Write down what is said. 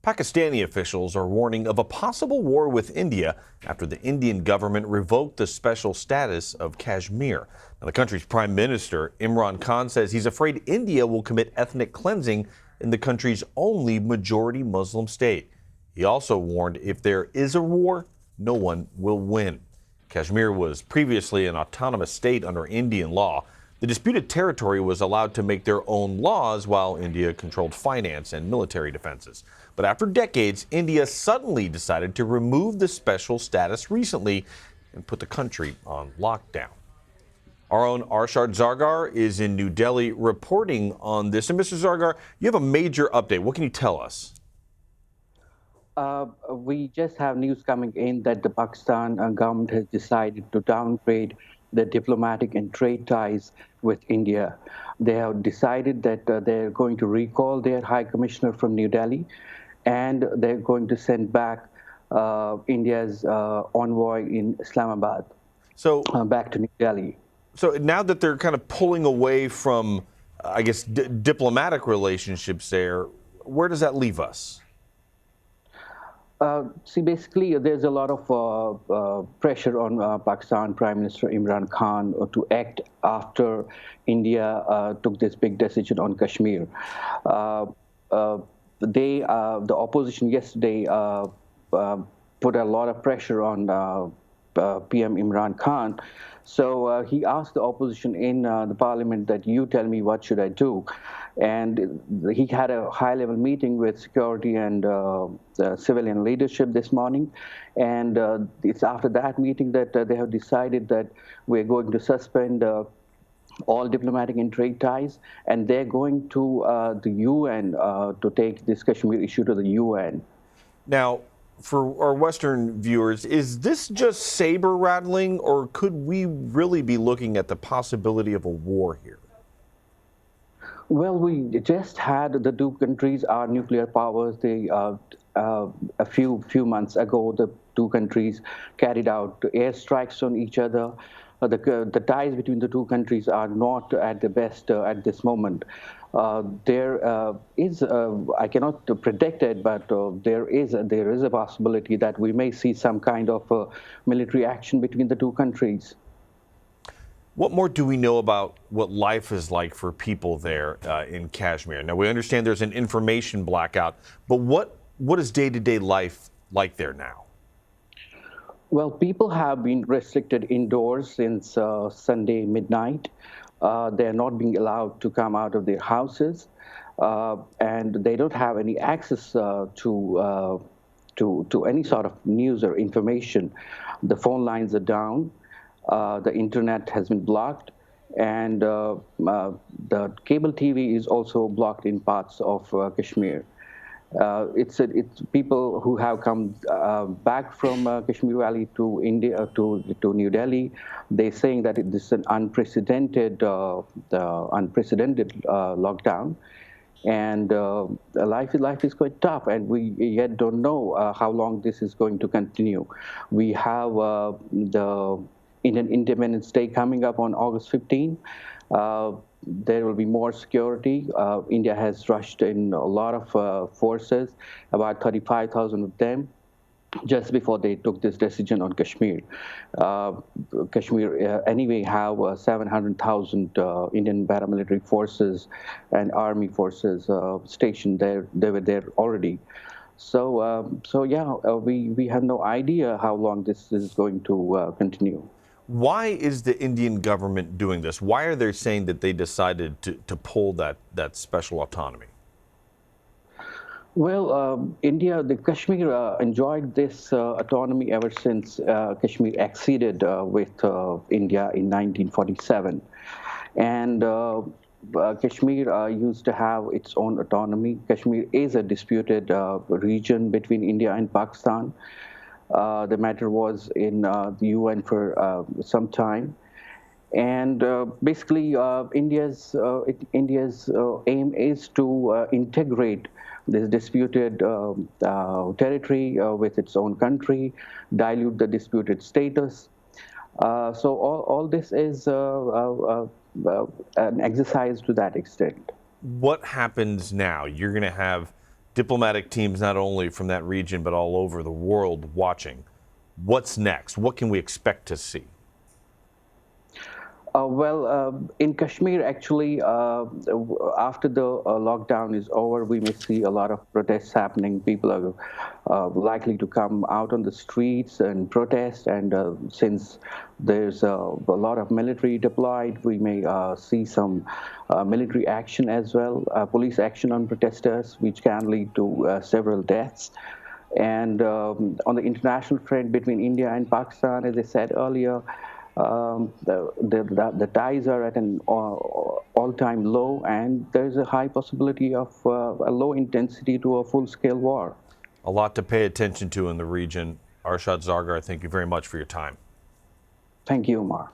Pakistani officials are warning of a possible war with India after the Indian government revoked the special status of Kashmir. Now, the country's Prime Minister, Imran Khan, says he's afraid India will commit ethnic cleansing in the country's only majority Muslim state. He also warned if there is a war, no one will win. Kashmir was previously an autonomous state under Indian law. The disputed territory was allowed to make their own laws while India controlled finance and military defenses. But after decades, India suddenly decided to remove the special status recently and put the country on lockdown. Our own Arshad Zargar is in New Delhi reporting on this. And Mr. Zargar, you have a major update. What can you tell us? We just have news coming in that the Pakistan government has decided to downgrade the diplomatic and trade ties with India. They have decided that they're going to recall their High Commissioner from New Delhi, and they're going to send back India's envoy in Islamabad back to New Delhi. So now that they're kind of pulling away from, I guess, diplomatic relationships there, where does that leave us? See, basically, there's a lot of pressure on Pakistan Prime Minister Imran Khan to act after India took this big decision on Kashmir. The opposition yesterday put a lot of pressure on PM Imran Khan. So he asked the opposition in the parliament that you tell me what should I do. And he had a high-level meeting with security and civilian leadership this morning. And it's after that meeting that they have decided that we're going to suspend all diplomatic and trade ties. And they're going to the UN to take this Kashmir issue to the UN. Now, for our Western viewers, is this just saber rattling, or could we really be looking at the possibility of a war here? Well, we just had the two countries are nuclear powers. They a few months ago, the two countries carried out airstrikes on each other. The ties between the two countries are not at the best at this moment. There is, I cannot predict it, but there is a possibility that we may see some kind of military action between the two countries. What more do we know about what life is like for people there in Kashmir? Now, we understand there's an information blackout, but what is day-to-day life like there now? Well, people have been restricted indoors since Sunday midnight. They're not being allowed to come out of their houses, and they don't have any access to any sort of news or information. The phone lines are down. The internet has been blocked, and the cable TV is also blocked in parts of Kashmir. It's people who have come back from Kashmir Valley to India to New Delhi. They're saying that this is an unprecedented lockdown, and life is quite tough, and we yet don't know how long this is going to continue. We have the Indian Independence Day coming up on August 15. There will be more security. India has rushed in a lot of forces, about 35,000 of them, just before they took this decision on Kashmir. Kashmir anyway have 700,000 Indian paramilitary forces and army forces stationed there. They were there already. So we have no idea how long this is going to continue. Why is the Indian government doing this? Why are they saying that they decided to pull that special autonomy? Well, the Kashmir enjoyed this autonomy ever since Kashmir acceded with India in 1947. And Kashmir used to have its own autonomy. Kashmir is a disputed region between India and Pakistan. The matter was in the UN for some time, and basically India's aim is to integrate this disputed territory with its own country, dilute the disputed status. So all this is an exercise to that extent. What happens now? You're going to have Diplomatic teams not only from that region but all over the world watching. What's next? What can we expect to see? In Kashmir, actually, after the lockdown is over, we may see a lot of protests happening. People are likely to come out on the streets and protest. And since there's a lot of military deployed, we may see some military action as well, police action on protesters, which can lead to several deaths. And on the international front between India and Pakistan, as I said earlier, the ties are at an all-time low, and there's a high possibility of a low intensity to a full-scale war. A lot to pay attention to in the region. Arshad Zargar, thank you very much for your time. Thank you, Omar.